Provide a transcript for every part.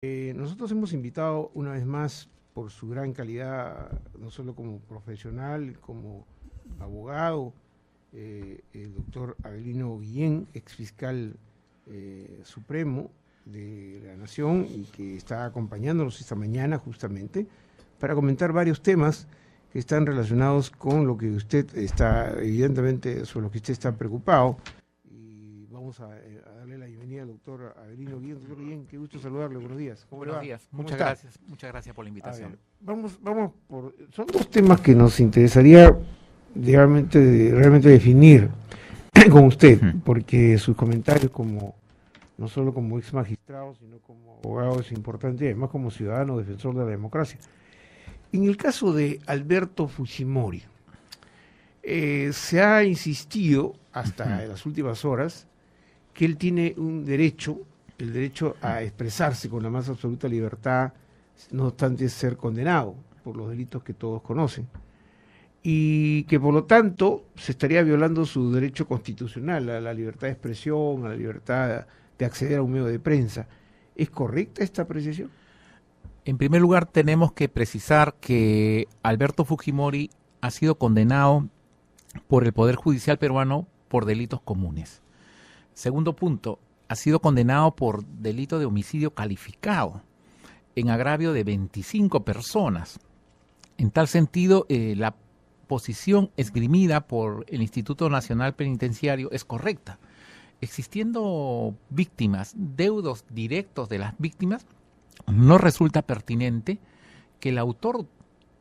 Nosotros hemos invitado una vez más, por su gran calidad, no solo como profesional, como abogado, el doctor Avelino Guillén, ex fiscal supremo de la Nación, y que está acompañándonos esta mañana justamente para comentar varios temas que están relacionados con lo que usted está, evidentemente, sobre lo que usted está preocupado. Y vamos a darle la bienvenida al doctor Avelino Guillén. Doctor Guillén, qué gusto saludarle, buenos días. ¿Cómo le va? Buenos días, muchas gracias por la invitación. Vamos por, son dos temas que nos interesaría realmente definir con usted, porque sus comentarios no solo como ex magistrado, sino como abogado es importante, y además como ciudadano defensor de la democracia. En el caso de Alberto Fujimori, se ha insistido hasta en las últimas horas que él tiene el derecho a expresarse con la más absoluta libertad, no obstante ser condenado por los delitos que todos conocen, y que por lo tanto se estaría violando su derecho constitucional a la libertad de expresión, a la libertad de acceder a un medio de prensa. ¿Es correcta esta apreciación? En primer lugar, tenemos que precisar que Alberto Fujimori ha sido condenado por el Poder Judicial peruano por delitos comunes. Segundo punto, ha sido condenado por delito de homicidio calificado en agravio de 25 personas. En tal sentido, la posición esgrimida por el Instituto Nacional Penitenciario es correcta. Existiendo víctimas, deudos directos de las víctimas, no resulta pertinente que el autor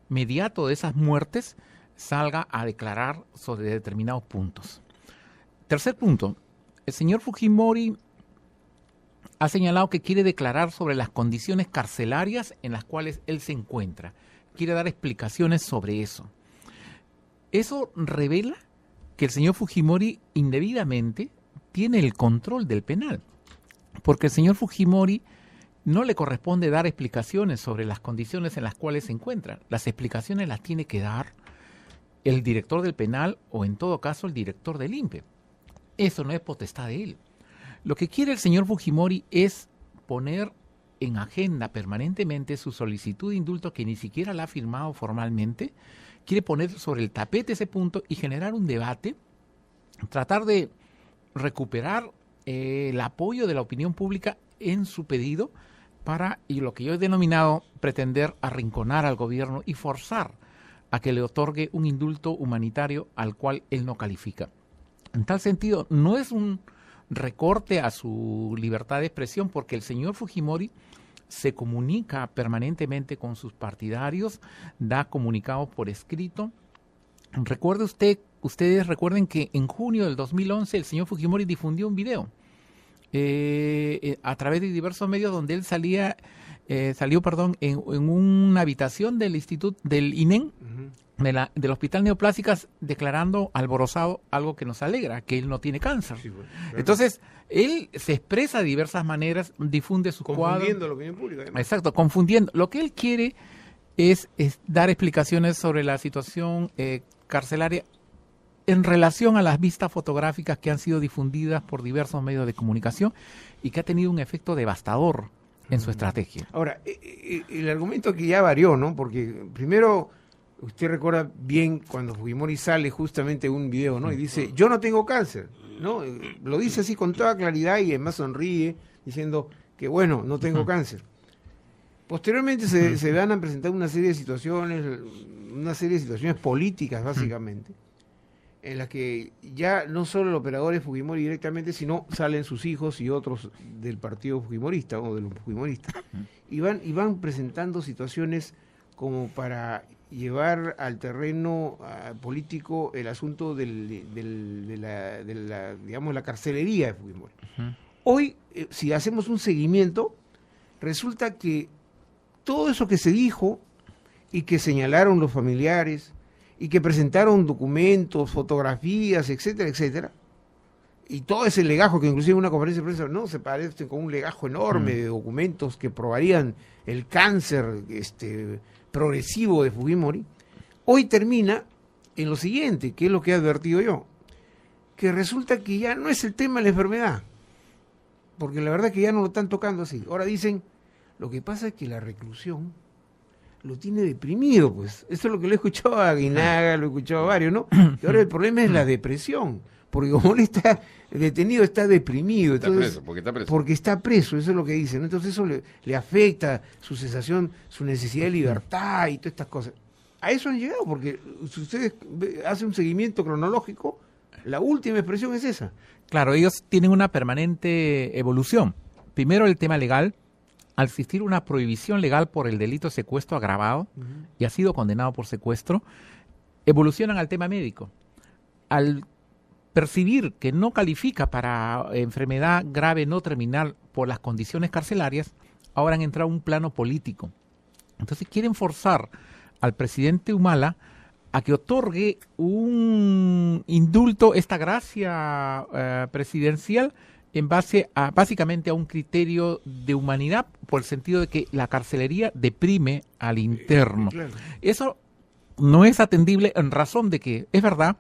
mediato de esas muertes salga a declarar sobre determinados puntos. Tercer punto, el señor Fujimori ha señalado que quiere declarar sobre las condiciones carcelarias en las cuales él se encuentra. Quiere dar explicaciones sobre eso. Eso revela que el señor Fujimori indebidamente tiene el control del penal, porque el señor Fujimori no le corresponde dar explicaciones sobre las condiciones en las cuales se encuentra. Las explicaciones las tiene que dar el director del penal o en todo caso el director del INPE. Eso no es potestad de él. Lo que quiere el señor Fujimori es poner en agenda permanentemente su solicitud de indulto, que ni siquiera la ha firmado formalmente. Quiere poner sobre el tapete ese punto y generar un debate, tratar de recuperar el apoyo de la opinión pública en su pedido para, y lo que yo he denominado, pretender arrinconar al gobierno y forzar a que le otorgue un indulto humanitario al cual él no califica. En tal sentido, no es un recorte a su libertad de expresión, porque el señor Fujimori se comunica permanentemente con sus partidarios, da comunicados por escrito. Ustedes recuerden que en junio del 2011 el señor Fujimori difundió un video a través de diversos medios donde él salió en una habitación del instituto del INEN, del Hospital Neoplásicas, declarando alborozado algo que nos alegra, que él no tiene cáncer. Sí, bueno, claro. Entonces, él se expresa de diversas maneras, difunde sus cuadros. Confundiendo la opinión pública. Además. Exacto, confundiendo. Lo que él quiere es dar explicaciones sobre la situación carcelaria en relación a las vistas fotográficas que han sido difundidas por diversos medios de comunicación y que ha tenido un efecto devastador en su estrategia. Ahora, el argumento que ya varió, ¿no? Porque primero, usted recuerda bien cuando Fujimori sale justamente un video, ¿no? Y dice, yo no tengo cáncer, ¿no? Lo dice así con toda claridad y además sonríe diciendo que, bueno, no tengo cáncer. Posteriormente se van a presentar una serie de situaciones políticas, básicamente, en las que ya no solo el operador es Fujimori directamente, sino salen sus hijos y otros del partido fujimorista o de los fujimoristas. Y van presentando situaciones como para llevar al terreno político el asunto de la carcelería de Fujimori. Hoy, si hacemos un seguimiento, resulta que todo eso que se dijo y que señalaron los familiares y que presentaron documentos, fotografías, etcétera, etcétera, y todo ese legajo que inclusive en una conferencia de prensa no se parece con un legajo enorme de documentos que probarían el cáncer progresivo de Fujimori, hoy termina en lo siguiente, que es lo que he advertido yo, que resulta que ya no es el tema de la enfermedad, porque la verdad es que ya no lo están tocando así. Ahora dicen, Lo que pasa es que la reclusión lo tiene deprimido, pues. Eso es lo que le he escuchado a Aguinaga, lo he escuchado a varios, ¿no? Y ahora el problema es la depresión, porque como él está detenido, está deprimido. Entonces, está preso, porque está preso, eso es lo que dicen, ¿no? Entonces eso le afecta su sensación, su necesidad de libertad y todas estas cosas. A eso han llegado, porque si ustedes hacen un seguimiento cronológico, la última expresión es esa. Claro, ellos tienen una permanente evolución. Primero el tema legal, al existir una prohibición legal por el delito de secuestro agravado, y ha sido condenado por secuestro, evolucionan al tema médico. Al percibir que no califica para enfermedad grave no terminal por las condiciones carcelarias, ahora han entrado a un plano político. Entonces quieren forzar al presidente Humala a que otorgue un indulto, esta gracia presidencial, en base a básicamente a un criterio de humanidad, por el sentido de que la carcelería deprime al interno. Claro. Eso no es atendible en razón de que, es verdad,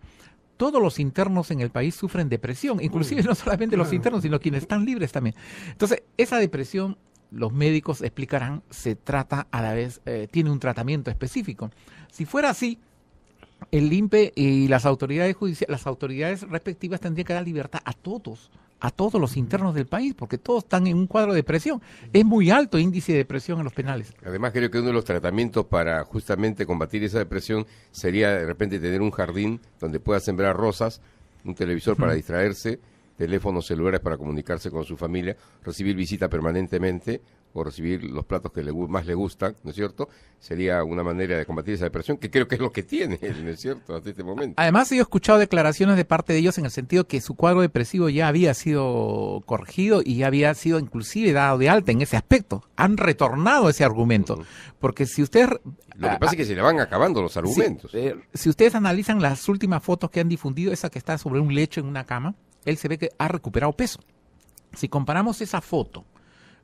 todos los internos en el país sufren depresión, inclusive no solamente los internos, sino quienes están libres también. Entonces, esa depresión, los médicos explicarán, se trata a la vez, tiene un tratamiento específico. Si fuera así, el INPE y las autoridades judiciales, las autoridades respectivas tendrían que dar libertad a todos los internos del país, porque todos están en un cuadro de depresión. Es muy alto índice de depresión en los penales. Además, creo que uno de los tratamientos para justamente combatir esa depresión sería de repente tener un jardín donde pueda sembrar rosas, un televisor para distraerse, teléfonos celulares para comunicarse con su familia, recibir visita permanentemente o recibir los platos que más le gustan, ¿no es cierto? Sería una manera de combatir esa depresión, que creo que es lo que tiene, ¿no es cierto?, hasta este momento. Además, yo he escuchado declaraciones de parte de ellos en el sentido que su cuadro depresivo ya había sido corregido y ya había sido inclusive dado de alta en ese aspecto. Han retornado ese argumento, porque si ustedes... Lo que pasa es que se le van acabando los argumentos. Si ustedes analizan las últimas fotos que han difundido, esa que está sobre un lecho en una cama, él se ve que ha recuperado peso. Si comparamos esa foto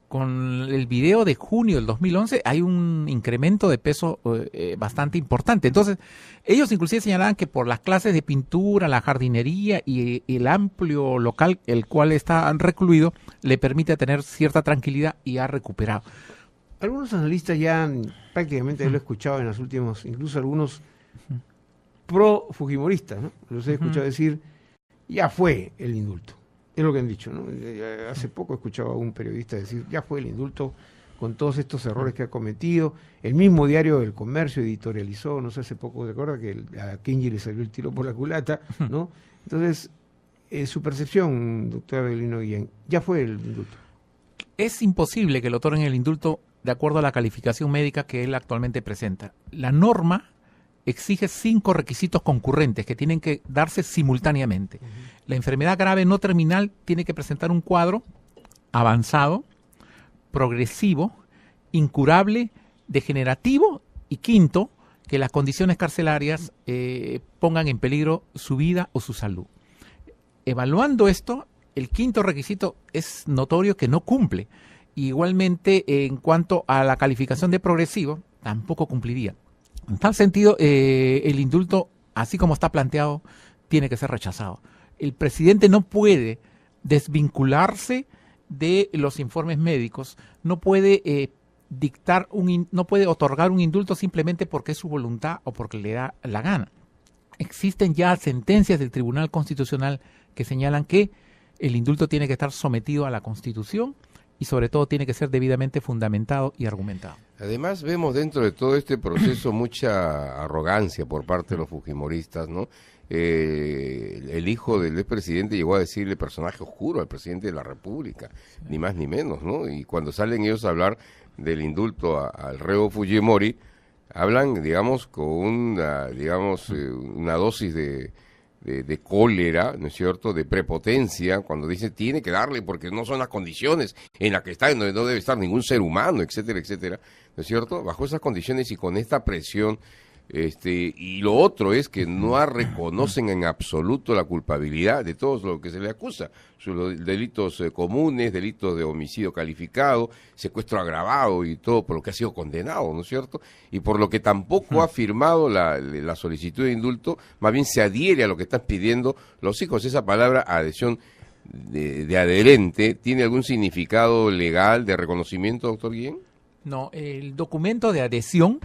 con el video de junio del 2011, hay un incremento de peso bastante importante. Entonces, ellos inclusive señalaban que por las clases de pintura, la jardinería y el amplio local el cual está recluido, le permite tener cierta tranquilidad y ha recuperado. Algunos analistas ya prácticamente lo he escuchado en los últimos, incluso algunos pro-fujimoristas, ¿no? Los he escuchado decir, ya fue el indulto. Es lo que han dicho, ¿no? Hace poco he escuchado a un periodista decir, ya fue el indulto con todos estos errores que ha cometido. El mismo diario del Comercio editorializó, no sé, hace poco, ¿recuerda que a Kenji le salió el tiro por la culata, ¿no? Entonces, su percepción, doctor Avelino Guillén, ya fue el indulto. Es imposible que le otorguen el indulto de acuerdo a la calificación médica que él actualmente presenta. La norma exige 5 requisitos concurrentes que tienen que darse simultáneamente. La enfermedad grave no terminal tiene que presentar un cuadro avanzado, progresivo, incurable, degenerativo y quinto, que las condiciones carcelarias pongan en peligro su vida o su salud. Evaluando esto, el quinto requisito es notorio que no cumple. Igualmente, en cuanto a la calificación de progresivo, tampoco cumpliría. En tal sentido, el indulto, así como está planteado, tiene que ser rechazado. El presidente no puede desvincularse de los informes médicos, no puede no puede otorgar un indulto simplemente porque es su voluntad o porque le da la gana. Existen ya sentencias del Tribunal Constitucional que señalan que el indulto tiene que estar sometido a la Constitución y sobre todo tiene que ser debidamente fundamentado y argumentado. Además vemos dentro de todo este proceso mucha arrogancia por parte de los fujimoristas, ¿no? El hijo del expresidente llegó a decirle personaje oscuro al presidente de la República, sí, ni más ni menos, ¿no? Y cuando salen ellos a hablar del indulto al reo Fujimori, hablan, digamos, con una dosis de cólera, ¿no es cierto?, de prepotencia, cuando dice tiene que darle porque no son las condiciones en las que está, donde no debe estar ningún ser humano, etcétera, etcétera, ¿no es cierto? Bajo esas condiciones y con esta presión, y lo otro es que no reconocen en absoluto la culpabilidad de todo lo que se le acusa, sus delitos comunes, delitos de homicidio calificado, secuestro agravado y todo por lo que ha sido condenado, ¿no es cierto? Y por lo que tampoco ha firmado la solicitud de indulto, más bien se adhiere a lo que están pidiendo los hijos. Esa palabra adhesión de adherente, ¿tiene algún significado legal de reconocimiento, doctor Guillén? No, el documento de adhesión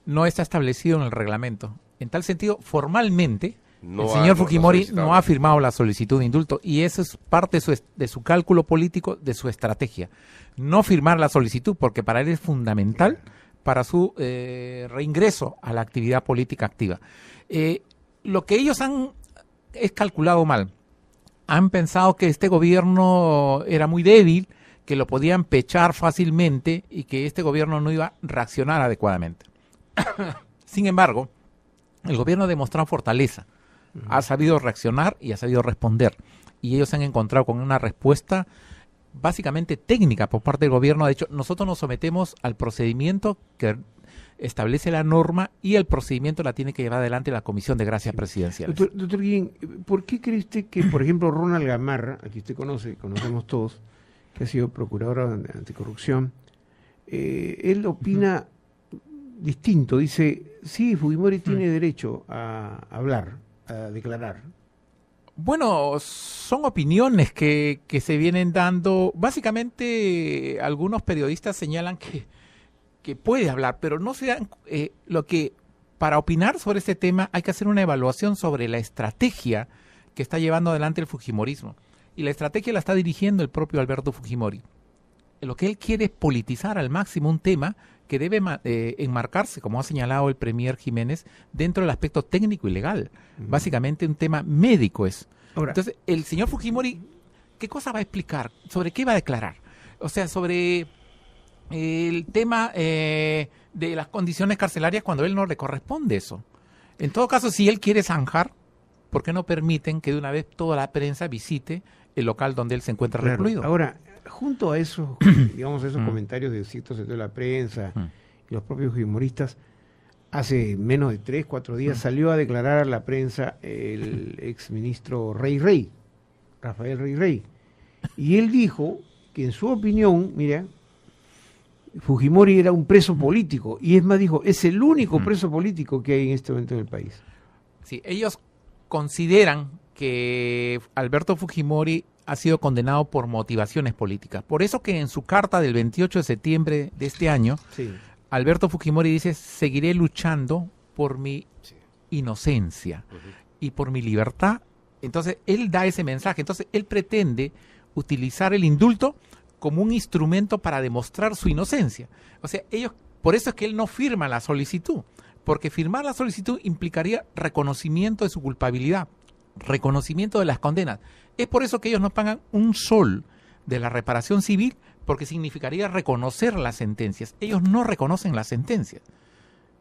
no está establecido en el reglamento. En tal sentido, formalmente, el señor Fujimori no ha firmado la solicitud de indulto y eso es parte de su cálculo político, de su estrategia. No firmar la solicitud, porque para él es fundamental para su reingreso a la actividad política activa. Lo que ellos es calculado mal. Han pensado que este gobierno era muy débil, que lo podían pechar fácilmente y que este gobierno no iba a reaccionar adecuadamente. Sin embargo, el gobierno ha demostrado fortaleza, ha sabido reaccionar y ha sabido responder. Y ellos se han encontrado con una respuesta básicamente técnica por parte del gobierno. De hecho, nosotros nos sometemos al procedimiento que establece la norma y el procedimiento la tiene que llevar adelante la Comisión de Gracias Presidenciales. Doctor Guillén, ¿por qué cree usted que, por ejemplo, Ronald Gamarra, aquí usted conocemos todos, que ha sido procurador de anticorrupción, él opina distinto? Dice, sí, Fujimori tiene derecho a hablar, a declarar. Bueno, son opiniones que se vienen dando. Básicamente, algunos periodistas señalan que puede hablar, pero no se dan para opinar sobre este tema hay que hacer una evaluación sobre la estrategia que está llevando adelante el fujimorismo. Y la estrategia la está dirigiendo el propio Alberto Fujimori. Lo que él quiere es politizar al máximo un tema que debe enmarcarse, como ha señalado el premier Jiménez, dentro del aspecto técnico y legal. Básicamente un tema médico es. Ahora, entonces, el señor Fujimori, ¿qué cosa va a explicar? ¿Sobre qué va a declarar? O sea, sobre el tema de las condiciones carcelarias cuando a él no le corresponde eso. En todo caso, si él quiere zanjar, ¿por qué no permiten que de una vez toda la prensa visite el local donde él se encuentra recluido? Ahora, junto a esos, digamos, esos comentarios de ciertos sectores de la prensa y los propios humoristas, hace menos de 3, 4 días salió a declarar a la prensa el exministro Rafael Rey. Y él dijo que en su opinión, mira, Fujimori era un preso político, y es más, dijo, es el único preso político que hay en este momento en el país. Sí, ellos consideran que Alberto Fujimori ha sido condenado por motivaciones políticas. Por eso que en su carta del 28 de septiembre de este año, Alberto Fujimori dice, seguiré luchando por mi inocencia y por mi libertad. Entonces, él da ese mensaje. Entonces, él pretende utilizar el indulto como un instrumento para demostrar su inocencia. O sea, por eso es que él no firma la solicitud, porque firmar la solicitud implicaría reconocimiento de su culpabilidad, reconocimiento de las condenas. Es por eso que ellos no pagan un sol de la reparación civil, porque significaría reconocer las sentencias. Ellos no reconocen las sentencias.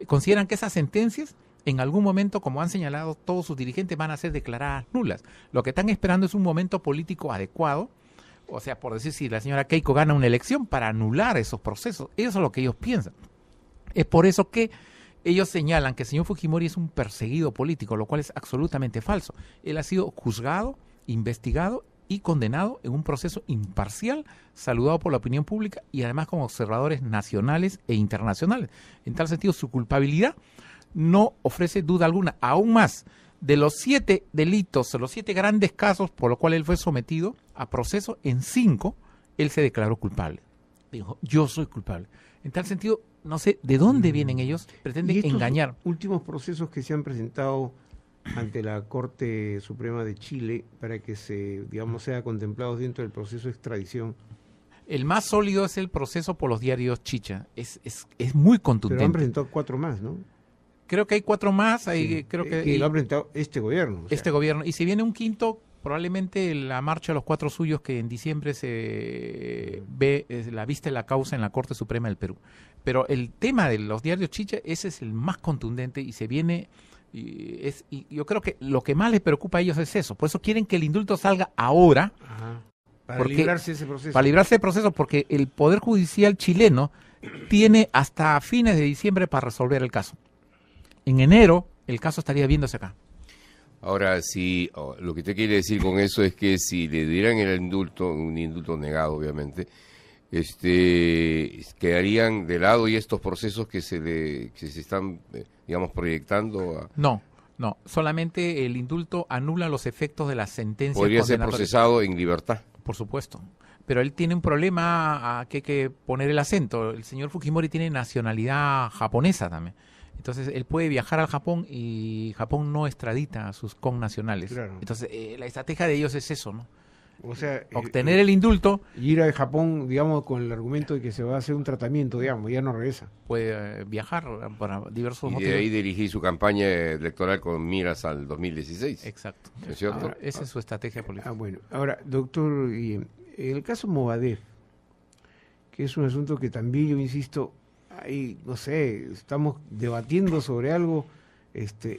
Consideran que esas sentencias, en algún momento, como han señalado todos sus dirigentes, van a ser declaradas nulas. Lo que están esperando es un momento político adecuado, o sea, por decir, si la señora Keiko gana una elección, para anular esos procesos. Eso es lo que ellos piensan. Es por eso que ellos señalan que el señor Fujimori es un perseguido político, lo cual es absolutamente falso. Él ha sido juzgado, investigado y condenado en un proceso imparcial, saludado por la opinión pública y además con observadores nacionales e internacionales. En tal sentido, su culpabilidad no ofrece duda alguna. Aún más, de los 7 delitos, de los 7 grandes casos por los cuales él fue sometido a proceso, en 5 él se declaró culpable. Dijo, yo soy culpable. En tal sentido, no sé de dónde vienen ellos, pretenden engañar. Últimos procesos que se han presentado ante la Corte Suprema de Chile para que sea contemplados dentro del proceso de extradición. El más sólido es el proceso por los diarios Chicha. Es muy contundente. Pero han presentado 4 más, ¿no? Creo que hay 4 más. Creo que lo ha presentado este gobierno. Este gobierno. Y si viene un quinto, probablemente la marcha de los 4 suyos, que en diciembre se ve la vista de la causa en la Corte Suprema del Perú. Pero el tema de los diarios Chicha, ese es el más contundente y se viene... Y yo creo que lo que más les preocupa a ellos es eso. Por eso quieren que el indulto salga ahora. Para librarse ese proceso. Para librarse del proceso, porque el Poder Judicial chileno tiene hasta fines de diciembre para resolver el caso. En enero, el caso estaría viéndose acá. Ahora, lo que te quiere decir con eso es que si le dieran el indulto, un indulto negado, obviamente, quedarían de lado y estos procesos que se están, digamos, proyectando. No, solamente el indulto anula los efectos de las sentencias. Podría ser procesado en libertad. Por supuesto. pero él tiene un problema que hay que poner el acento. El señor Fujimori tiene nacionalidad japonesa también. Entonces, él puede viajar al Japón y Japón no extradita a sus connacionales. Claro. Entonces, la estrategia de ellos es eso, ¿no? O sea, obtener el indulto. Y ir a Japón, digamos, con el argumento de que se va a hacer un tratamiento, digamos, ya no regresa. Puede viajar para diversos Y motivos. de ahí dirigir su campaña electoral con miras al 2016. Exacto. ¿No es cierto? Ahora, esa es su estrategia política. Bueno, ahora, doctor, en el caso Movadef, que es un asunto que también yo insisto, ahí, no sé, estamos debatiendo sobre algo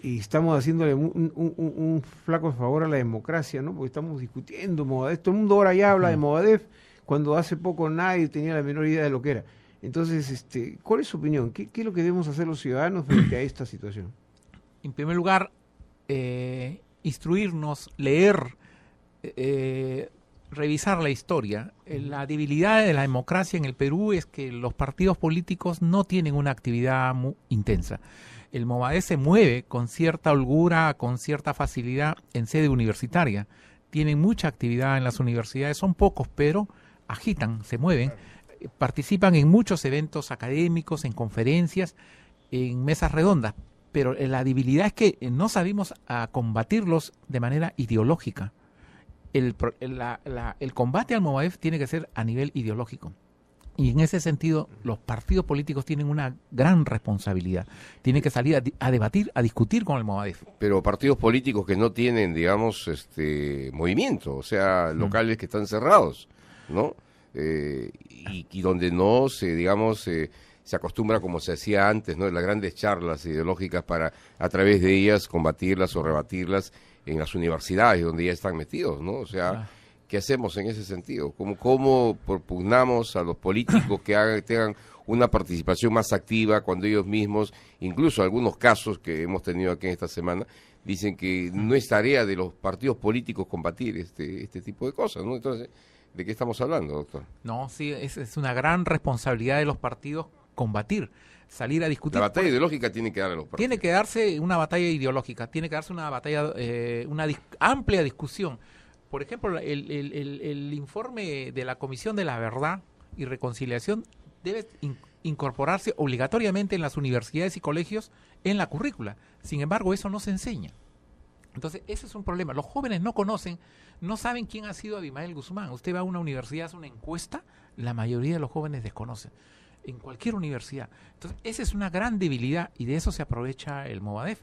y estamos haciéndole un flaco favor a la democracia, ¿no? Porque estamos discutiendo Movadef. Todo el mundo ahora ya habla de Movadef, cuando hace poco nadie tenía la menor idea de lo que era. Entonces, ¿cuál es su opinión? ¿Qué es lo que debemos hacer los ciudadanos frente a esta situación? En primer lugar, instruirnos, leer, revisar la historia. La debilidad de la democracia en el Perú es que los partidos políticos no tienen una actividad muy intensa. El Movadef se mueve con cierta holgura, con cierta facilidad en sede universitaria. Tienen mucha actividad en las universidades, son pocos, pero agitan, se mueven, participan en muchos eventos académicos, en conferencias, en mesas redondas. Pero la debilidad es que no sabemos combatirlos de manera ideológica. El combate al Movadef tiene que ser a nivel ideológico. Y en ese sentido, los partidos políticos tienen una gran responsabilidad. Tienen que salir a debatir, a discutir con el Movadef. Pero partidos políticos que no tienen, digamos, movimiento, o sea, locales que están cerrados, ¿no? Y donde no se, digamos, se acostumbra como se hacía antes, ¿no? Las grandes charlas ideológicas para, a través de ellas, combatirlas o rebatirlas en las universidades donde ya están metidos, ¿no? O sea, ¿qué hacemos en ese sentido? ¿Cómo propugnamos a los políticos que tengan una participación más activa cuando ellos mismos, incluso algunos casos que hemos tenido aquí en esta semana, dicen que no es tarea de los partidos políticos combatir este tipo de cosas, ¿no? Entonces, ¿de qué estamos hablando, doctor? No, sí, es una gran responsabilidad de los partidos combatir, salir a discutir. La batalla ideológica tiene que darle a los partidos. Tiene que darse una batalla ideológica, tiene que darse una batalla, amplia discusión. Por ejemplo, el informe de la Comisión de la Verdad y Reconciliación debe incorporarse obligatoriamente en las universidades y colegios en la currícula. Sin embargo, eso no se enseña. Entonces, ese es un problema. Los jóvenes no conocen, no saben quién ha sido Abimael Guzmán. Usted va a una universidad, hace una encuesta, la mayoría de los jóvenes desconocen. En cualquier universidad. Entonces, esa es una gran debilidad y de eso se aprovecha el Movadef.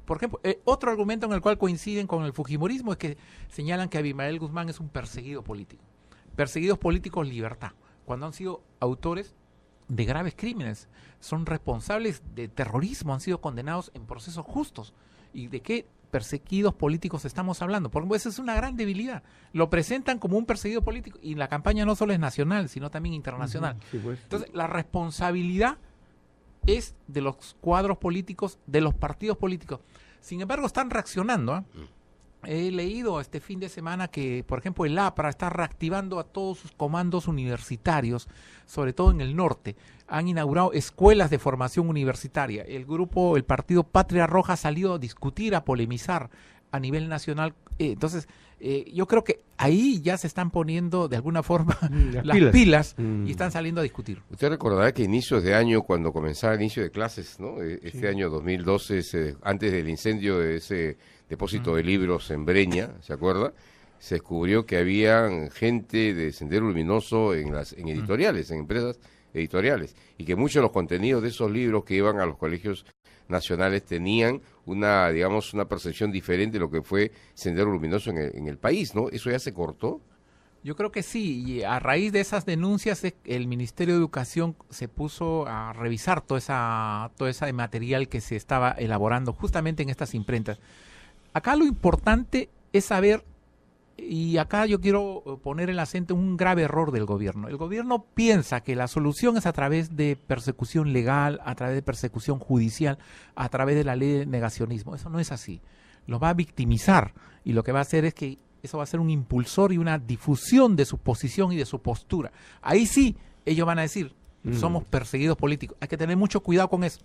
Por ejemplo, otro argumento en el cual coinciden con el fujimorismo es que señalan que Abimael Guzmán es un perseguido político. Perseguidos políticos, libertad. Cuando han sido autores de graves crímenes, son responsables de terrorismo, han sido condenados en procesos justos. ¿Y de qué perseguidos políticos estamos hablando? Porque esa es una gran debilidad. Lo presentan como un perseguido político y la campaña no solo es nacional, sino también internacional. Sí, pues. Entonces, la responsabilidad es de los cuadros políticos, de los partidos políticos. Sin embargo, están reaccionando. He leído este fin de semana que, por ejemplo, el APRA está reactivando a todos sus comandos universitarios, sobre todo en el norte. Han inaugurado escuelas de formación universitaria. El partido Patria Roja ha salido a discutir, a polemizar a nivel nacional. Entonces, yo creo que ahí ya se están poniendo de alguna forma las pilas y están saliendo a discutir. Usted recordará que a inicios de año, cuando comenzaba el inicio de clases, ¿no? Este año 2012, antes del incendio de ese depósito de libros en Breña, ¿se acuerda? Se descubrió que había gente de Sendero Luminoso en editoriales, en empresas editoriales, y que muchos de los contenidos de esos libros que iban a los colegios nacionales tenían una percepción diferente de lo que fue Sendero Luminoso en el país, ¿no? ¿Eso ya se cortó? Yo creo que sí, y a raíz de esas denuncias el Ministerio de Educación se puso a revisar todo ese material que se estaba elaborando justamente en estas imprentas. Acá lo importante es saber, y acá yo quiero poner el acento en un grave error del gobierno. El gobierno piensa que la solución es a través de persecución legal, a través de persecución judicial, a través de la ley de negacionismo. Eso no es así. Lo va a victimizar y lo que va a hacer es que eso va a ser un impulsor y una difusión de su posición y de su postura. Ahí sí, ellos van a decir, somos perseguidos políticos. Hay que tener mucho cuidado con eso.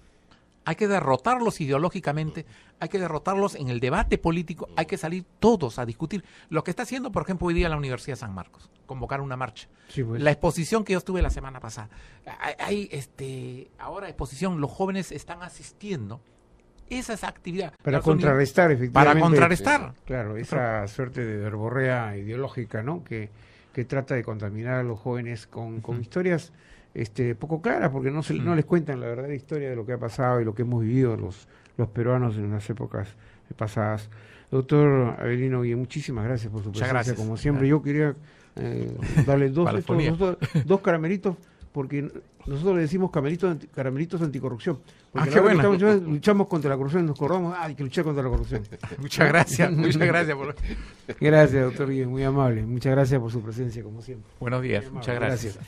hay que derrotarlos ideológicamente, hay que derrotarlos en el debate político, hay que salir todos a discutir. Lo que está haciendo, por ejemplo, hoy día la Universidad de San Marcos, convocar una marcha. Sí, pues. La exposición que yo estuve la semana pasada. Ahora exposición, los jóvenes están asistiendo. Esa es actividad. Para contrarrestar, efectivamente. Para contrarrestar. Claro, esa suerte de verborrea ideológica, ¿no? Que trata de contaminar a los jóvenes con historias poco claras, porque no les cuentan la verdadera historia de lo que ha pasado y lo que hemos vivido los peruanos en las épocas pasadas. Doctor Avelino Guillén, muchísimas gracias por su presencia, como siempre. Yo quería darle dos caramelitos, porque nosotros le decimos caramelitos anticorrupción. Porque qué bueno. Luchamos contra la corrupción, nos acordamos, hay que luchar contra la corrupción. Muchas gracias, Gracias, doctor Guillén, muy amable. Muchas gracias por su presencia, como siempre. Buenos días, muchas gracias.